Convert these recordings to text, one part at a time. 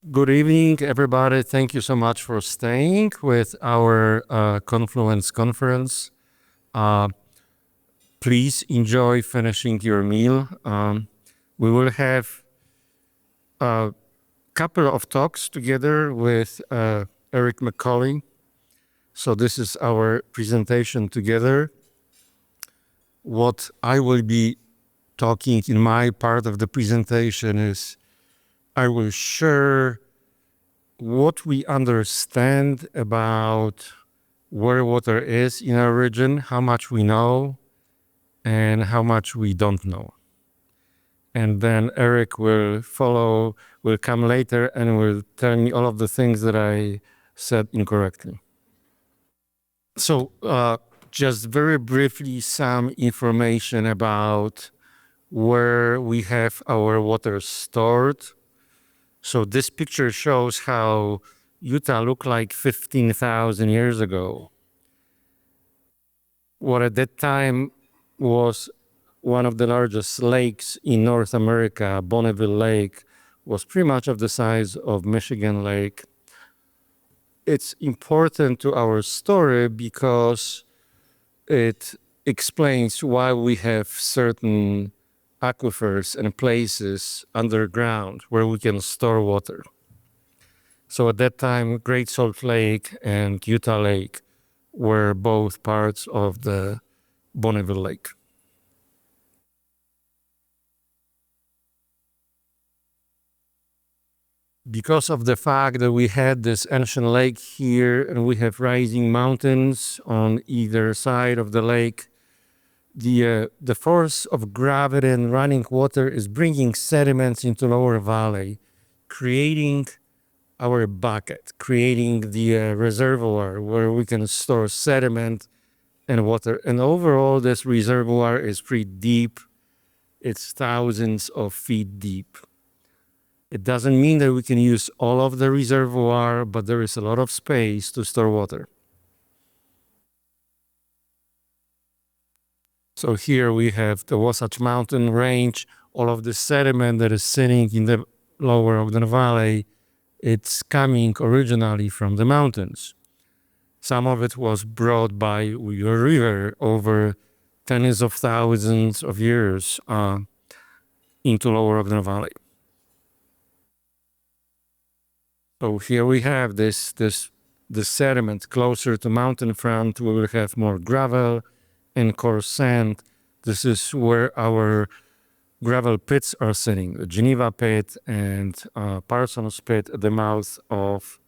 Good evening, everybody. Thank you so much for staying with our Confluence conference. Uh, please enjoy finishing your meal. We will have a couple of talks together with Eric McCulley. So this is our presentation together. What I will be talking in my part of the presentation is I will share what we understand about where water is in our region, how much we know, and how much we don't know. And then Eric will follow, will come later and will tell me all of the things that I said incorrectly. So, just very briefly, some information about where we have our water stored. So this picture shows how Utah looked like 15,000 years ago. What at that time was one of the largest lakes in North America, Bonneville Lake, was pretty much of the size of Michigan Lake. It's important to our story because it explains why we have certain aquifers and places underground where we can store water. So at that time, Great Salt Lake and Utah Lake were both parts of the Bonneville Lake. Because of the fact that we had this ancient lake here and we have rising mountains on either side of the lake, the force of gravity and running water is bringing sediments into lower valley, creating our bucket, creating the reservoir where we can store sediment and water. And overall, this reservoir is pretty deep. It's thousands of feet deep. It doesn't mean that we can use all of the reservoir, but there is a lot of space to store water. So here we have the Wasatch Mountain Range, all of the sediment that is sitting in the lower Ogden Valley, it's coming originally from the mountains. Some of it was brought by a river over tens of thousands of years into lower Ogden Valley. So here we have this sediment closer to mountain front. We will have more gravel and coarse sand. This is where our gravel pits are sitting, the Geneva pit and Parsons pit at the mouth of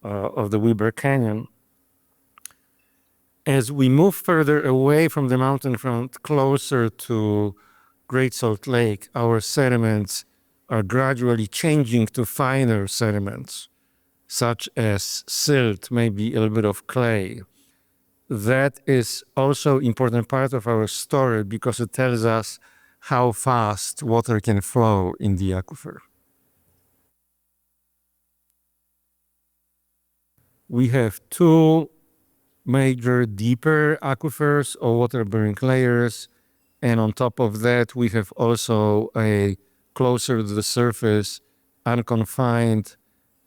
the Weber Canyon. As we move further away from the mountain front, closer to Great Salt Lake, our sediments are gradually changing to finer sediments, such as silt, maybe a little bit of clay. That is also an important part of our story because it tells us how fast water can flow in the aquifer. We have two major deeper aquifers or water-bearing layers, and on top of that, we have also a closer to the surface unconfined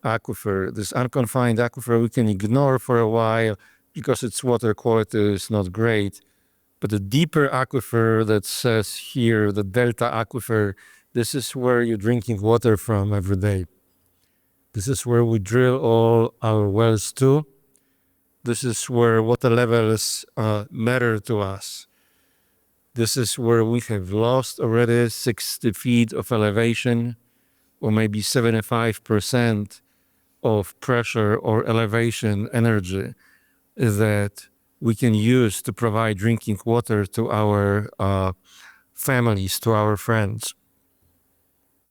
aquifer. This unconfined aquifer we can ignore for a while because its water quality is not great. But the deeper aquifer that says here, the delta aquifer, this is where you're drinking water from every day. This is where we drill all our wells to. This is where water levels matter to us. This is where we have lost already 60 feet of elevation, or maybe 75% of pressure or elevation energy that we can use to provide drinking water to our families, to our friends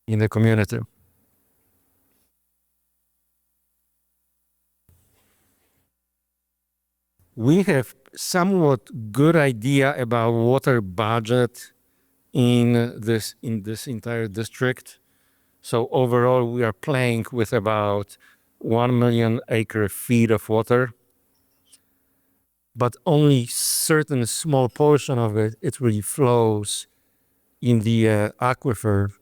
in the community. We have somewhat good idea about water budget in this entire district. So overall, we are playing with about 1 million acre feet of water, but only certain small portion of it really flows in the aquifer.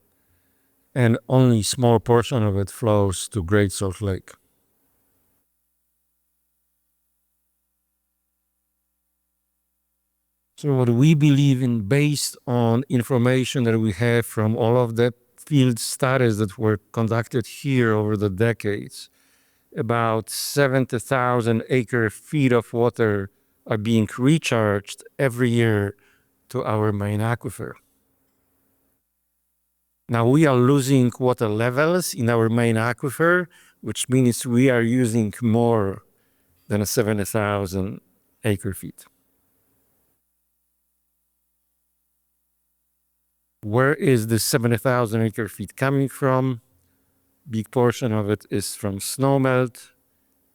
and only small portion of it flows to Great Salt Lake. So what we believe in, based on information that we have from all of the field studies that were conducted here over the decades, about 70,000 acre feet of water are being recharged every year to our main aquifer. Now we are losing water levels in our main aquifer, which means we are using more than 70,000 acre feet. Where is the 70,000 acre feet coming from? Big portion of it is from snowmelt.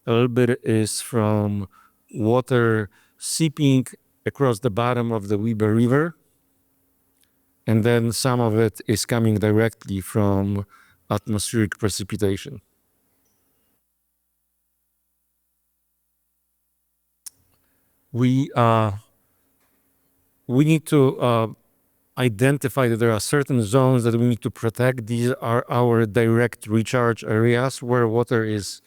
A little bit is from water seeping across the bottom of the Weber River. And then some of it is coming directly from atmospheric precipitation. We need to identify that there are certain zones that we need to protect. These are our direct recharge areas where water is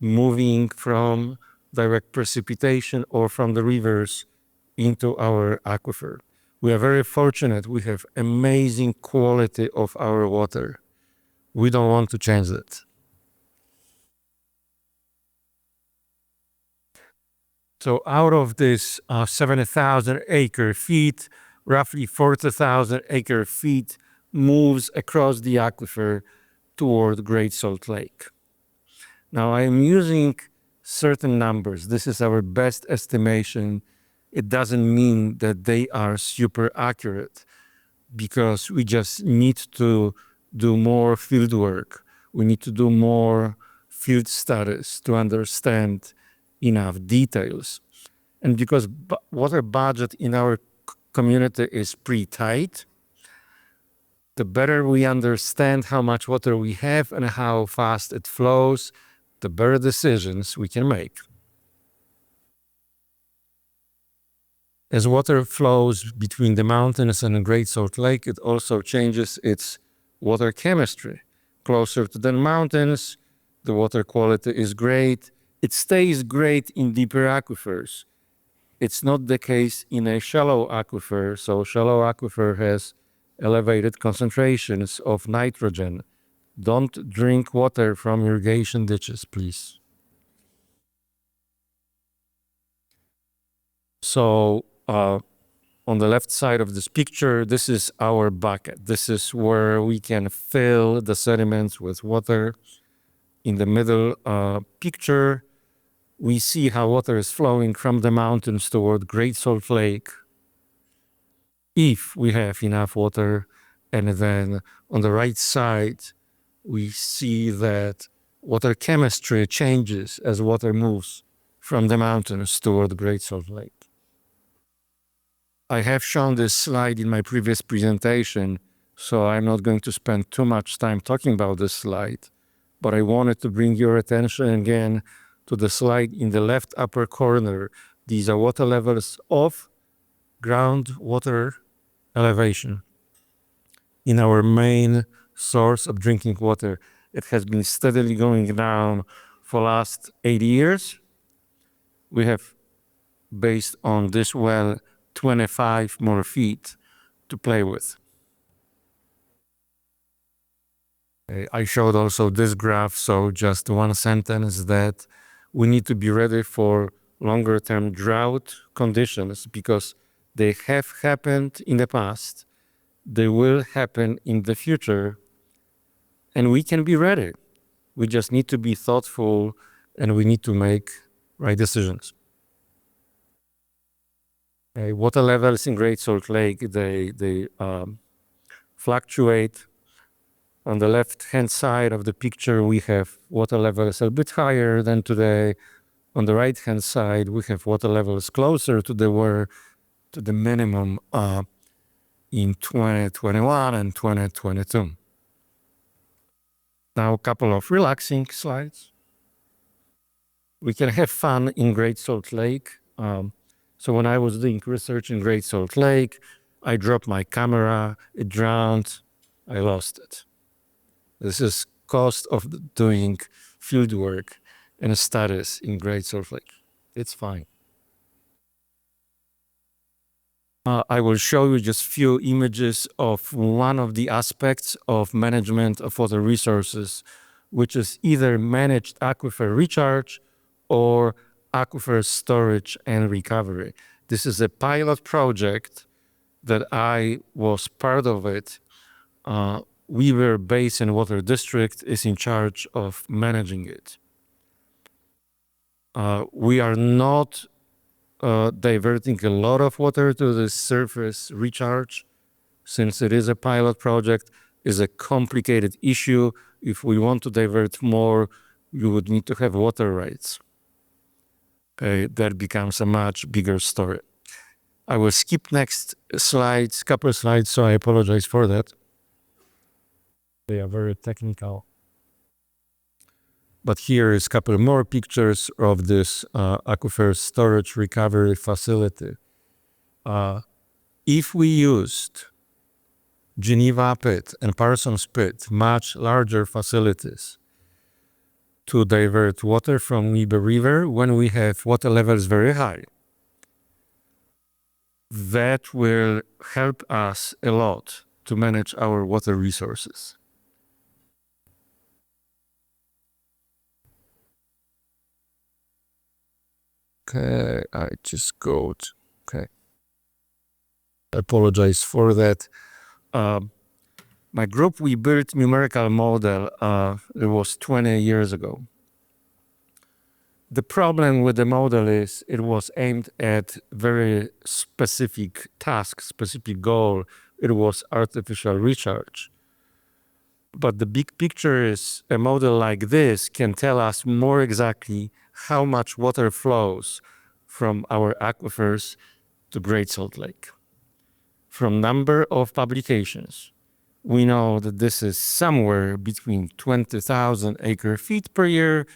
moving from direct precipitation or from the rivers into our aquifer. We are very fortunate. We have amazing quality of our water. We don't want to change it. So out of this 70,000 acre feet, roughly 40,000 acre feet moves across the aquifer toward Great Salt Lake. Now I am using certain numbers. This is our best estimation. It doesn't mean that they are super accurate, because we just need to do more field work. We need to do more field studies to understand enough details. And because water budget in our community is pretty tight, the better we understand how much water we have and how fast it flows, the better decisions we can make. As water flows between the mountains and the Great Salt Lake, it also changes its water chemistry. Closer to the mountains, the water quality is great. It stays great in deeper aquifers. It's not the case in a shallow aquifer. So shallow aquifer has elevated concentrations of nitrogen. Don't drink water from irrigation ditches, please. So on the left side of this picture, this is our bucket. This is where we can fill the sediments with water. In the middle picture, we see how water is flowing from the mountains toward Great Salt Lake, if we have enough water. And then on the right side, we see that water chemistry changes as water moves from the mountains toward Great Salt Lake. I have shown this slide in my previous presentation, so I'm not going to spend too much time talking about this slide, but I wanted to bring your attention again to the slide in the left upper corner. These are water levels of groundwater elevation in our main source of drinking water. It has been steadily going down for last 80 years. We have, based on this well, 25 more feet to play with. I showed also this graph, so just one sentence, that we need to be ready for longer term drought conditions, because they have happened in the past, they will happen in the future, and we can be ready. We just need to be thoughtful, and we need to make right decisions. Water levels in Great Salt Lake, they fluctuate. On the left-hand side of the picture, we have water levels a bit higher than today. On the right-hand side, we have water levels closer to the minimum in 2021 and 2022. Now, a couple of relaxing slides. We can have fun in Great Salt Lake. So when I was doing research in Great Salt Lake, I dropped my camera, it drowned, I lost it. This is cost of doing field work and studies in Great Salt Lake. It's fine. I will show you just few images of one of the aspects of management of water resources, which is either managed aquifer recharge or aquifer storage and recovery. This is a pilot project that I was part of it. Weaver Basin Water District is in charge of managing it. We are not diverting a lot of water to the surface recharge, since it is a pilot project, is a complicated issue. If we want to divert more, you would need to have water rights. That becomes a much bigger story. I will skip next slides, couple slides, so I apologize for that. They are very technical. But here is a couple more pictures of this aquifer storage recovery facility. If we used Geneva Pit and Parsons Pit, much larger facilities, to divert water from Weber River when we have water levels very high, that will help us a lot to manage our water resources. Okay, I just go to, okay. I apologize for that. My group, we built numerical model, it was 20 years ago. The problem with the model is it was aimed at very specific task, specific goal. It was artificial recharge. But the big picture is a model like this can tell us more exactly how much water flows from our aquifers to Great Salt Lake. From number of publications, we know that this is somewhere between 20,000 acre feet per year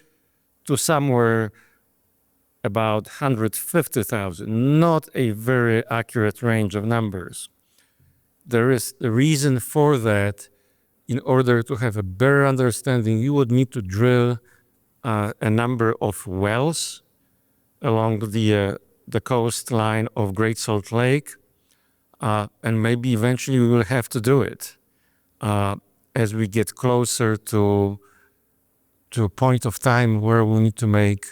to somewhere about 150,000, not a very accurate range of numbers. There is a reason for that. In order to have a better understanding, you would need to drill a number of wells along the coastline of Great Salt Lake, and maybe eventually we will have to do it as we get closer to a point of time where we need to make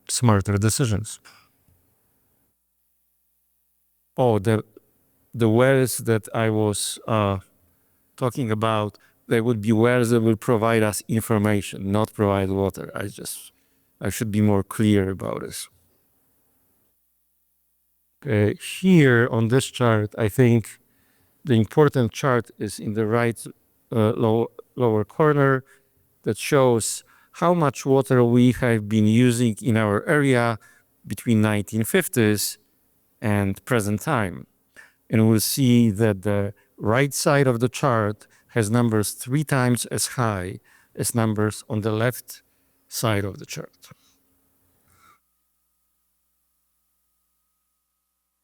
smarter decisions. Oh, the wells that I was talking about, they would be wells that will provide us information, not provide water. I should be more clear about this. Here on this chart, I think the important chart is in the right lower corner that shows how much water we have been using in our area between 1950s and present time. And we'll see that the right side of the chart has numbers 3 times as high as numbers on the left side of the chart.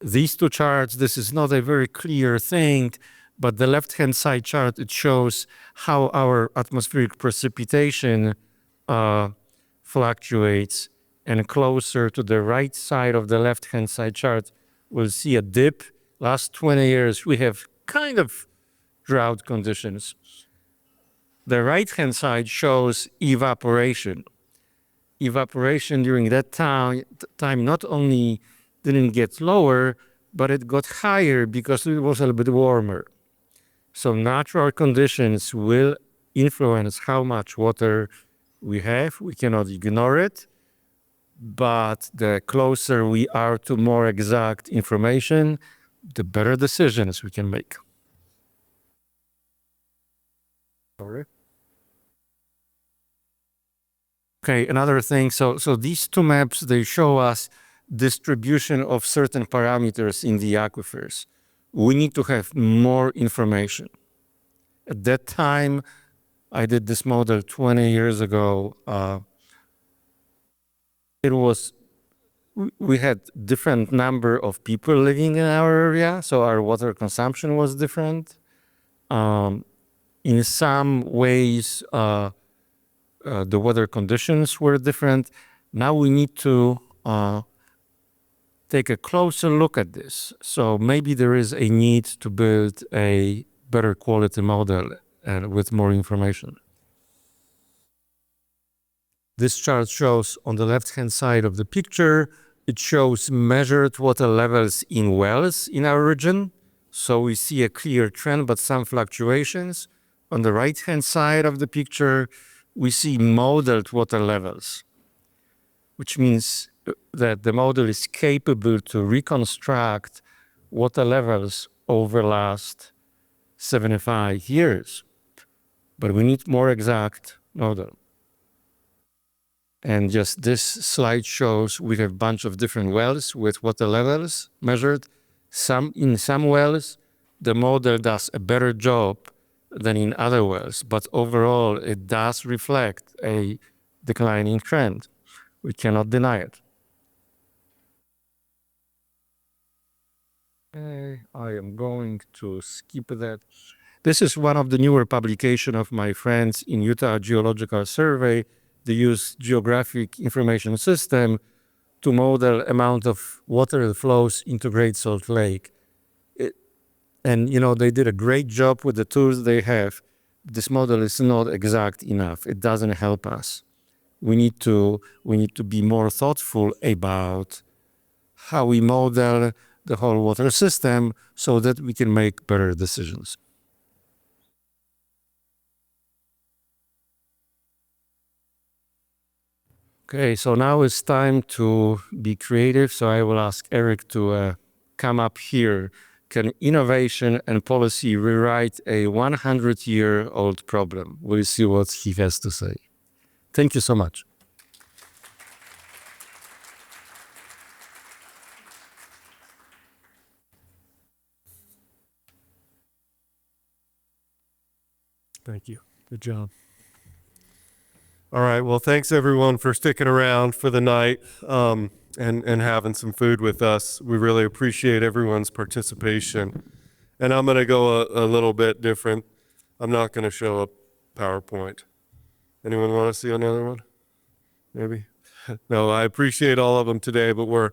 These two charts, this is not a very clear thing, but the left-hand side chart, it shows how our atmospheric precipitation fluctuates, and closer to the right side of the left-hand side chart, we'll see a dip. Last 20 years, we have kind of drought conditions. The right-hand side shows evaporation. Evaporation during that time not only didn't get lower, but it got higher because it was a little bit warmer. So natural conditions will influence how much water we have. We cannot ignore it, but the closer we are to more exact information, the better decisions we can make. Sorry. Okay, another thing, so these two maps, they show us distribution of certain parameters in the aquifers. We need to have more information. At that time, I did this model 20 years ago. We had different number of people living in our area, so our water consumption was different. In some ways, the weather conditions were different. Now we need to take a closer look at this. So maybe there is a need to build a better quality model and with more information. This chart shows on the left-hand side of the picture, it shows measured water levels in wells in our region. So we see a clear trend, but some fluctuations. On the right-hand side of the picture, we see modeled water levels, which means that the model is capable to reconstruct water levels over the last 75 years. But we need more exact model. And just this slide shows we have a bunch of different wells with water levels measured. In some wells, the model does a better job than in other wells, but overall it does reflect a declining trend. We cannot deny it. Okay, I am going to skip that. This is one of the newer publications of my friends in Utah Geological Survey. They use geographic information system to model amount of water that flows into Great Salt Lake. And they did a great job with the tools they have. This model is not exact enough. It doesn't help us. We need to be more thoughtful about how we model the whole water system so that we can make better decisions. Okay, so now it's time to be creative. So I will ask Eric to come up here. Can innovation and policy rewrite a 100-year-old problem? We'll see what he has to say. Thank you so much. Thank you. Good job. All right. Well, thanks everyone for sticking around for the night and having some food with us. We really appreciate everyone's participation. And I'm going to go a little bit different. I'm not going to show a PowerPoint. Anyone want to see another one? Maybe? No, I appreciate all of them today, but we're,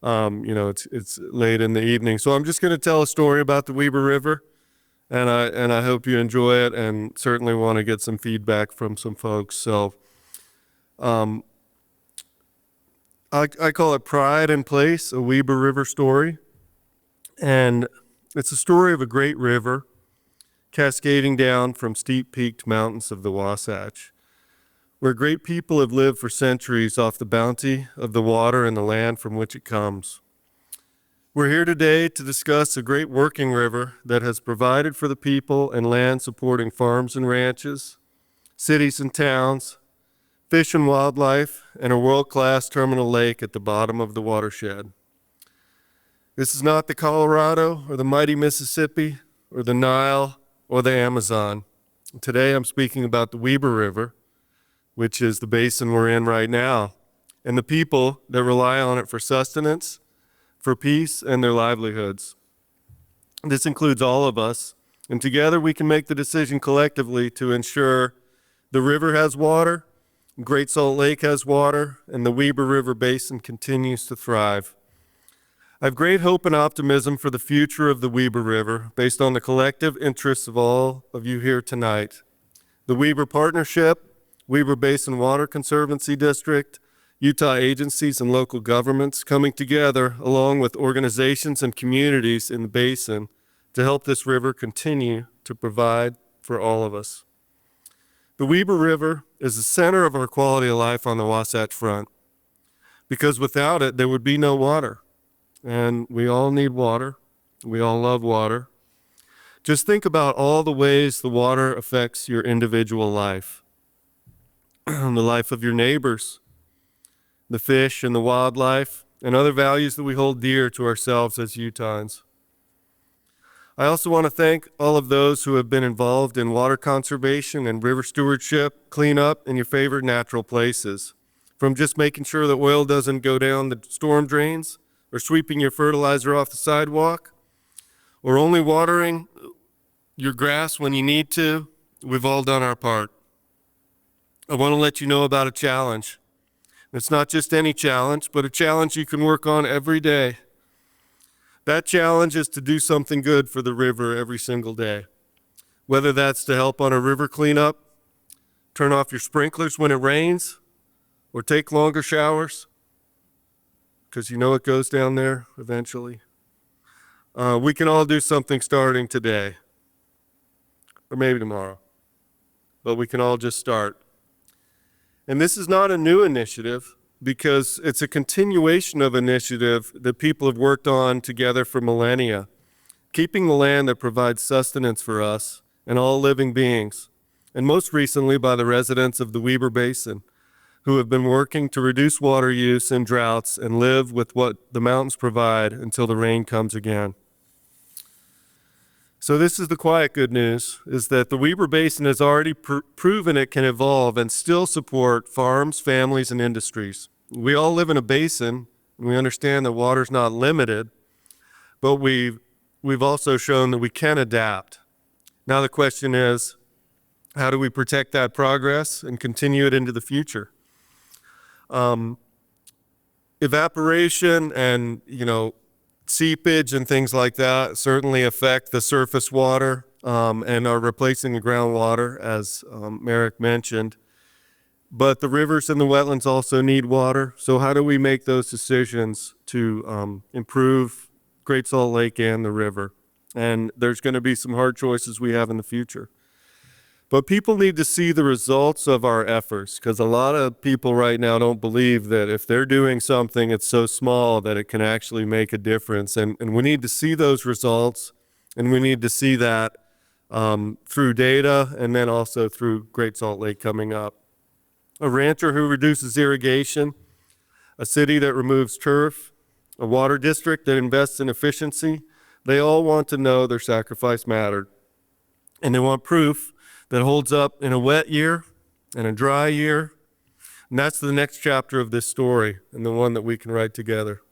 it's late in the evening. So I'm just going to tell a story about the Weber River. And I hope you enjoy it, and certainly want to get some feedback from some folks. So I call it Pride and Place, a Weber River story. And it's a story of a great river cascading down from steep-peaked mountains of the Wasatch, where great people have lived for centuries off the bounty of the water and the land from which it comes. We're here today to discuss a great working river that has provided for the people and land supporting farms and ranches, cities and towns, fish and wildlife, and a world-class terminal lake at the bottom of the watershed. This is not the Colorado or the mighty Mississippi or the Nile or the Amazon. Today I'm speaking about the Weber River, which is the basin we're in right now, and the people that rely on it for sustenance, for peace, and their livelihoods. This includes all of us, and together we can make the decision collectively to ensure the river has water, Great Salt Lake has water, and the Weber River Basin continues to thrive. I have great hope and optimism for the future of the Weber River based on the collective interests of all of you here tonight. The Weber Partnership, Weber Basin Water Conservancy District, Utah agencies and local governments coming together along with organizations and communities in the basin to help this river continue to provide for all of us. The Weber River is the center of our quality of life on the Wasatch Front, because without it, there would be no water. And we all need water. We all love water. Just think about all the ways the water affects your individual life, the life of your neighbors, the fish and the wildlife, and other values that we hold dear to ourselves as Utahns. I also want to thank all of those who have been involved in water conservation and river stewardship, cleanup in your favorite natural places. From just making sure that oil doesn't go down the storm drains, or sweeping your fertilizer off the sidewalk, or only watering your grass when you need to. We've all done our part. I want to let you know about a challenge. It's not just any challenge, but a challenge you can work on every day. That challenge is to do something good for the river every single day. Whether that's to help on a river cleanup, turn off your sprinklers when it rains, or take longer showers, because you know it goes down there eventually. We can all do something starting today, or maybe tomorrow, but we can all just start. And this is not a new initiative, because it's a continuation of initiative that people have worked on together for millennia, keeping the land that provides sustenance for us and all living beings, and most recently by the residents of the Weber Basin, who have been working to reduce water use and droughts and live with what the mountains provide until the rain comes again. So this is the quiet good news, is that the Weber Basin has already proven it can evolve and still support farms, families, and industries. We all live in a basin, and we understand that water's not limited, but we've also shown that we can adapt. Now the question is, how do we protect that progress and continue it into the future? Evaporation and, seepage and things like that certainly affect the surface water and are replacing the groundwater, as Marek mentioned. But the rivers and the wetlands also need water. So how do we make those decisions to improve Great Salt Lake and the river? And there's going to be some hard choices we have in the future. But people need to see the results of our efforts, because a lot of people right now don't believe that if they're doing something, it's so small that it can actually make a difference. And we need to see those results, and we need to see that through data and then also through Great Salt Lake coming up. A rancher who reduces irrigation, a city that removes turf, a water district that invests in efficiency, they all want to know their sacrifice mattered. And they want proof that holds up in a wet year and a dry year. And that's the next chapter of this story, and the one that we can write together.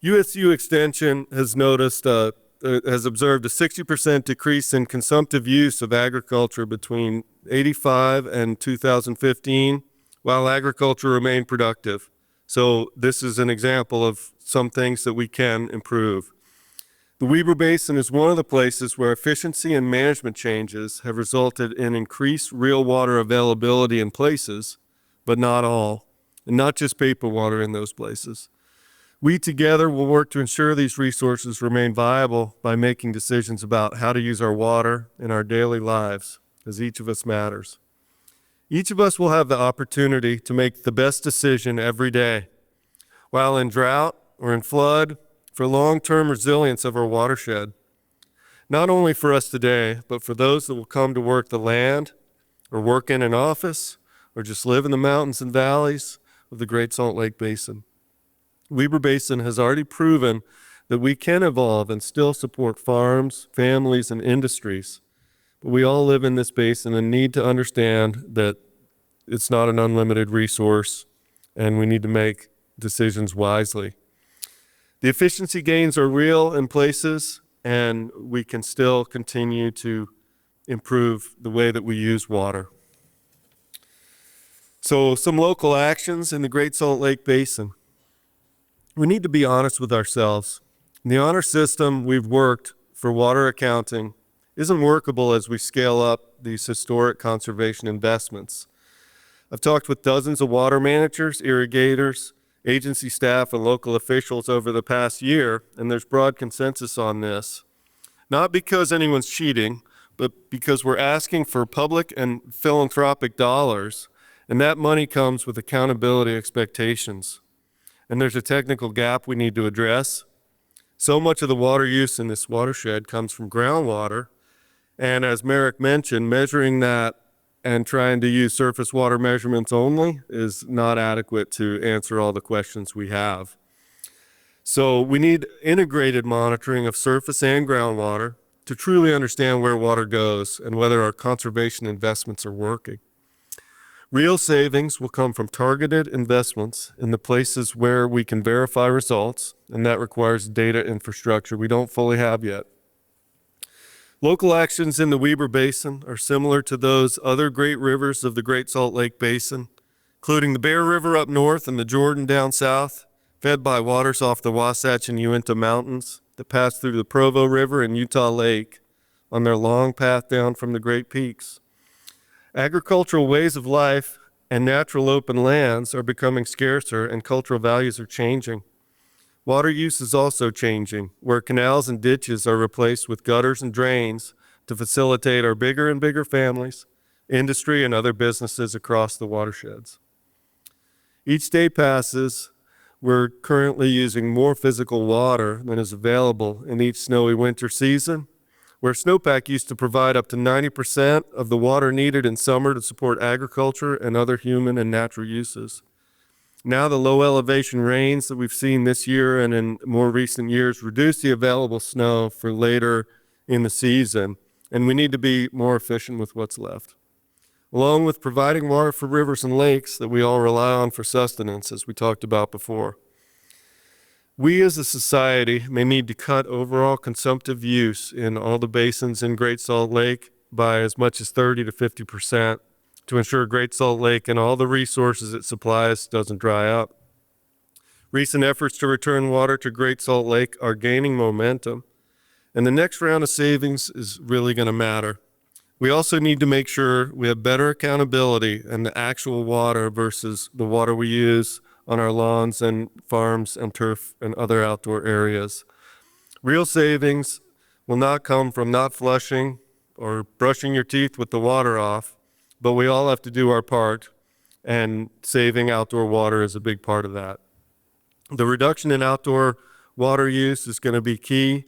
USU Extension has observed a 60% decrease in consumptive use of agriculture between 85 and 2015, while agriculture remained productive. So this is an example of some things that we can improve. The Weber Basin is one of the places where efficiency and management changes have resulted in increased real water availability in places, but not all, and not just paper water in those places. We together will work to ensure these resources remain viable by making decisions about how to use our water in our daily lives, as each of us matters. Each of us will have the opportunity to make the best decision every day, while in drought or in flood, for long-term resilience of our watershed, not only for us today, but for those that will come to work the land, or work in an office, or just live in the mountains and valleys of the Great Salt Lake Basin. Weber Basin has already proven that we can evolve and still support farms, families, and industries. But we all live in this basin and need to understand that it's not an unlimited resource, and we need to make decisions wisely. The efficiency gains are real in places, and we can still continue to improve the way that we use water. So some local actions in the Great Salt Lake Basin. We need to be honest with ourselves. The honor system we've worked for water accounting isn't workable as we scale up these historic conservation investments. I've talked with dozens of water managers, irrigators, agency staff, and local officials over the past year, and there's broad consensus on this. Not because anyone's cheating, but because we're asking for public and philanthropic dollars, and that money comes with accountability expectations. And there's a technical gap we need to address. So much of the water use in this watershed comes from groundwater, and as Marek mentioned, measuring that and trying to use surface water measurements only is not adequate to answer all the questions we have. So we need integrated monitoring of surface and groundwater to truly understand where water goes and whether our conservation investments are working. Real savings will come from targeted investments in the places where we can verify results, and that requires data infrastructure we don't fully have yet. Local actions in the Weber Basin are similar to those other great rivers of the Great Salt Lake Basin, including the Bear River up north and the Jordan down south, fed by waters off the Wasatch and Uinta Mountains that pass through the Provo River and Utah Lake on their long path down from the Great Peaks. Agricultural ways of life and natural open lands are becoming scarcer and cultural values are changing. Water use is also changing, where canals and ditches are replaced with gutters and drains to facilitate our bigger and bigger families, industry, and other businesses across the watersheds. Each day passes, we're currently using more physical water than is available in each snowy winter season, where snowpack used to provide up to 90% of the water needed in summer to support agriculture and other human and natural uses. Now the low elevation rains that we've seen this year and in more recent years reduce the available snow for later in the season, and we need to be more efficient with what's left. Along with providing water for rivers and lakes that we all rely on for sustenance, as we talked about before. We as a society may need to cut overall consumptive use in all the basins in Great Salt Lake by as much as 30 to 50%. To ensure Great Salt Lake and all the resources it supplies doesn't dry up. Recent efforts to return water to Great Salt Lake are gaining momentum, and the next round of savings is really going to matter. We also need to make sure we have better accountability in the actual water versus the water we use on our lawns and farms and turf and other outdoor areas. Real savings will not come from not flushing or brushing your teeth with the water off, but we all have to do our part, and saving outdoor water is a big part of that. The reduction in outdoor water use is going to be key,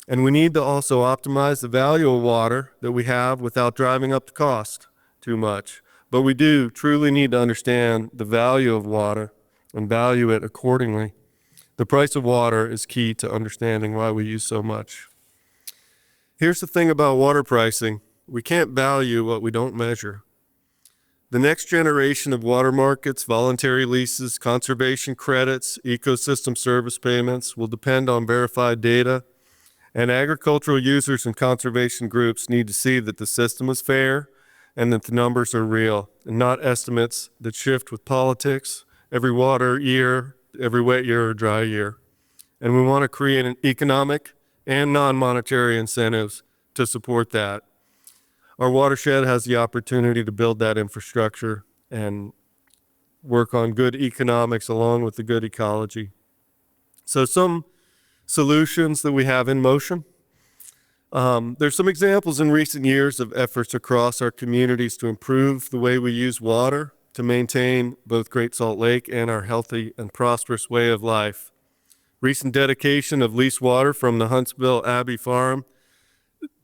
and we need to also optimize the value of water that we have without driving up the cost too much. But we do truly need to understand the value of water and value it accordingly. The price of water is key to understanding why we use so much. Here's the thing about water pricing. We can't value what we don't measure. The next generation of water markets, voluntary leases, conservation credits, ecosystem service payments will depend on verified data, and agricultural users and conservation groups need to see that the system is fair and that the numbers are real and not estimates that shift with politics every water year, every wet year or dry year. And we want to create an economic and non-monetary incentives to support that. Our watershed has the opportunity to build that infrastructure and work on good economics along with the good ecology. So some solutions that we have in motion. There's some examples in recent years of efforts across our communities to improve the way we use water to maintain both Great Salt Lake and our healthy and prosperous way of life. Recent dedication of leased water from the Huntsville Abbey Farm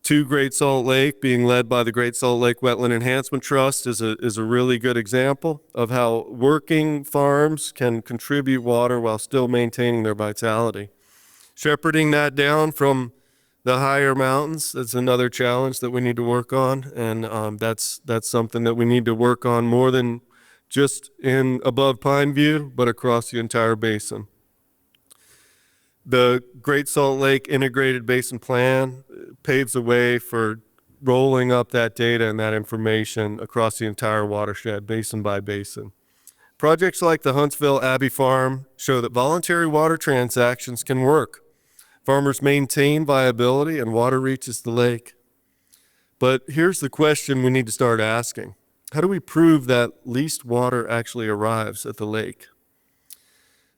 to Great Salt Lake, being led by the Great Salt Lake Wetland Enhancement Trust, is a really good example of how working farms can contribute water while still maintaining their vitality. Shepherding that down from the higher mountains, that's another challenge that we need to work on, and that's something that we need to work on more than just in above Pineview, but across the entire basin. The Great Salt Lake Integrated Basin Plan paves the way for rolling up that data and that information across the entire watershed, basin by basin. Projects like the Huntsville Abbey Farm show that voluntary water transactions can work. Farmers maintain viability and water reaches the lake. But here's the question we need to start asking. How do we prove that leased water actually arrives at the lake?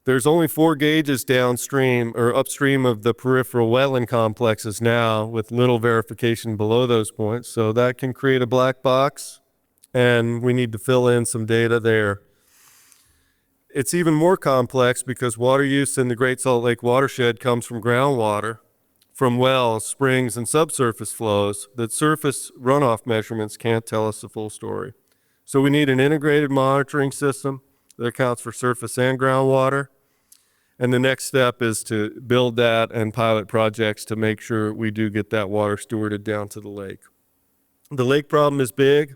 There's only 4 gauges downstream or upstream of the peripheral wetland complexes now, with little verification below those points. So that can create a black box, and we need to fill in some data there. It's even more complex because water use in the Great Salt Lake watershed comes from groundwater, from wells, springs, and subsurface flows that surface runoff measurements can't tell us the full story. So we need an integrated monitoring system that accounts for surface and groundwater. And the next step is to build that and pilot projects to make sure we do get that water stewarded down to the lake. The lake problem is big,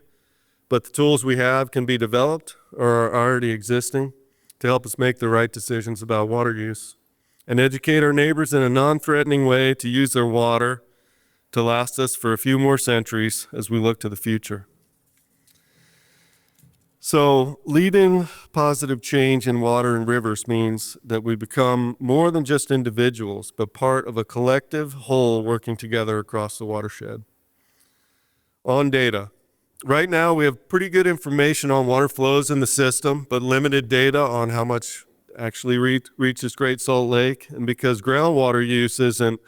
but the tools we have can be developed or are already existing to help us make the right decisions about water use and educate our neighbors in a non-threatening way to use their water to last us for a few more centuries as we look to the future. So, leading positive change in water and rivers means that we become more than just individuals, but part of a collective whole working together across the watershed. On data. Right now, we have pretty good information on water flows in the system, but limited data on how much actually reaches Great Salt Lake. And because groundwater use isn't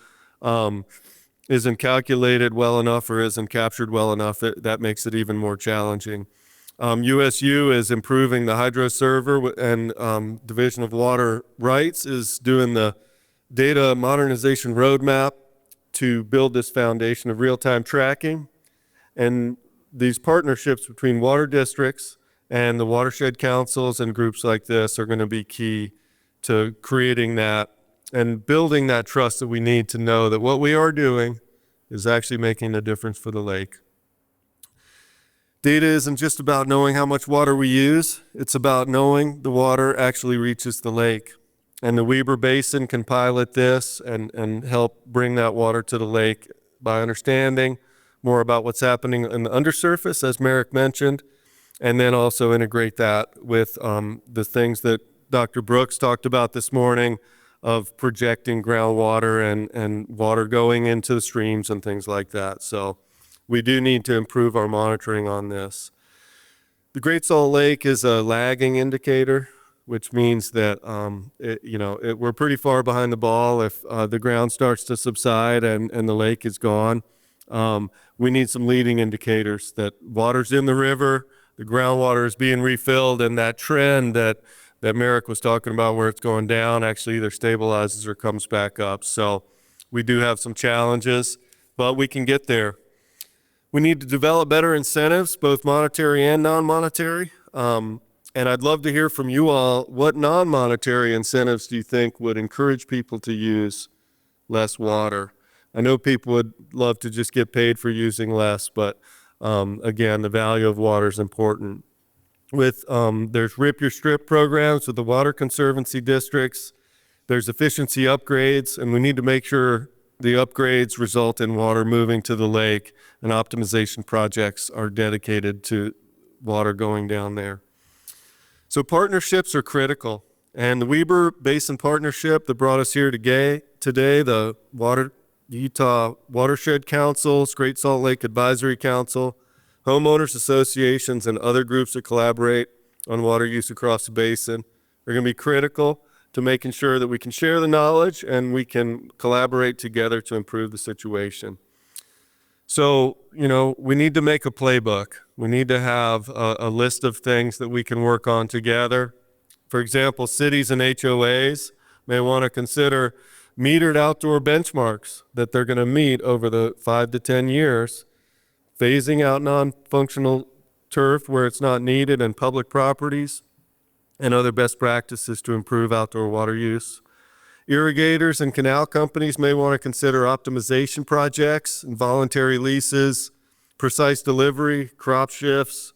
calculated well enough or isn't captured well enough, that makes it even more challenging. USU is improving the hydro server, and Division of Water Rights is doing the data modernization roadmap to build this foundation of real-time tracking. And these partnerships between water districts and the watershed councils and groups like this are going to be key to creating that and building that trust that we need to know that what we are doing is actually making a difference for the lake. Data isn't just about knowing how much water we use, it's about knowing the water actually reaches the lake. And the Weber Basin can pilot this and help bring that water to the lake by understanding more about what's happening in the undersurface, as Marek mentioned, and then also integrate that with the things that Dr. Brooks talked about this morning of projecting groundwater and water going into the streams and things like that. So we do need to improve our monitoring on this. The Great Salt Lake is a lagging indicator, which means that we're pretty far behind the ball if the ground starts to subside and the lake is gone. We need some leading indicators that water's in the river, the groundwater is being refilled, and that trend that Marek was talking about where it's going down actually either stabilizes or comes back up. So we do have some challenges, but we can get there. We need to develop better incentives, both monetary and non-monetary. And I'd love to hear from you all, what non-monetary incentives do you think would encourage people to use less water? I know people would love to just get paid for using less, but again, the value of water is important. There's Rip Your Strip programs with the water conservancy districts. There's efficiency upgrades, and we need to make sure the upgrades result in water moving to the lake, and optimization projects are dedicated to water going down there. So partnerships are critical, and the Weber Basin Partnership that brought us here today, the Utah Watershed Councils, Great Salt Lake Advisory Council, homeowners associations, and other groups that collaborate on water use across the basin are going to be critical to making sure that we can share the knowledge and we can collaborate together to improve the situation. So, we need to make a playbook. We need to have a list of things that we can work on together. For example, cities and HOAs may want to consider metered outdoor benchmarks that they're going to meet over the 5 to 10 years, phasing out non-functional turf where it's not needed in public properties, and other best practices to improve outdoor water use. Irrigators and canal companies may want to consider optimization projects and voluntary leases, precise delivery, crop shifts,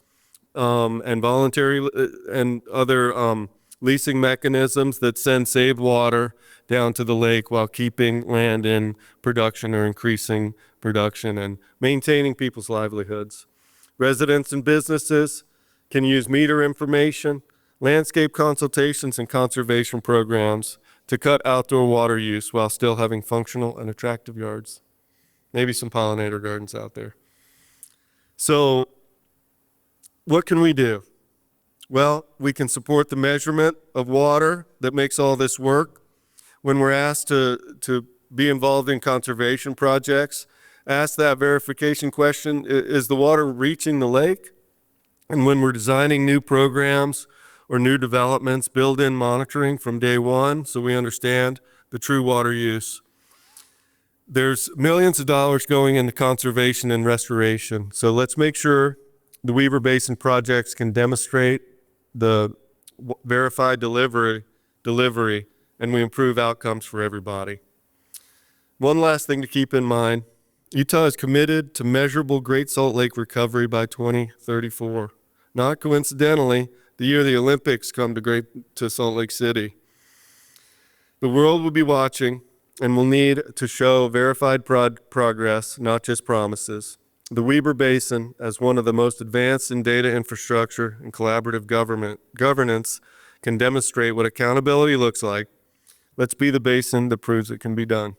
and voluntary and other leasing mechanisms that send saved water down to the lake while keeping land in production or increasing production and maintaining people's livelihoods. Residents and businesses can use meter information, landscape consultations, and conservation programs to cut outdoor water use while still having functional and attractive yards. Maybe some pollinator gardens out there. So what can we do? Well, we can support the measurement of water that makes all this work. When we're asked to be involved in conservation projects, ask that verification question, is the water reaching the lake? And when we're designing new programs or new developments, build in monitoring from day one so we understand the true water use. There's millions of dollars going into conservation and restoration, so let's make sure the Weber Basin projects can demonstrate the verified delivery, and we improve outcomes for everybody. One last thing to keep in mind, Utah is committed to measurable Great Salt Lake recovery by 2034. Not coincidentally, the year the Olympics come to Salt Lake City. The world will be watching, and will need to show verified progress, not just promises. The Weber Basin, as one of the most advanced in data infrastructure and collaborative governance, can demonstrate what accountability looks like. Let's be the basin that proves it can be done.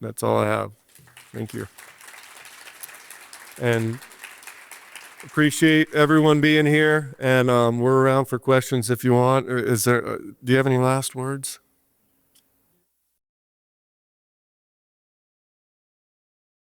That's all I have. Thank you. And appreciate everyone being here, and we're around for questions if you want. Do you have any last words?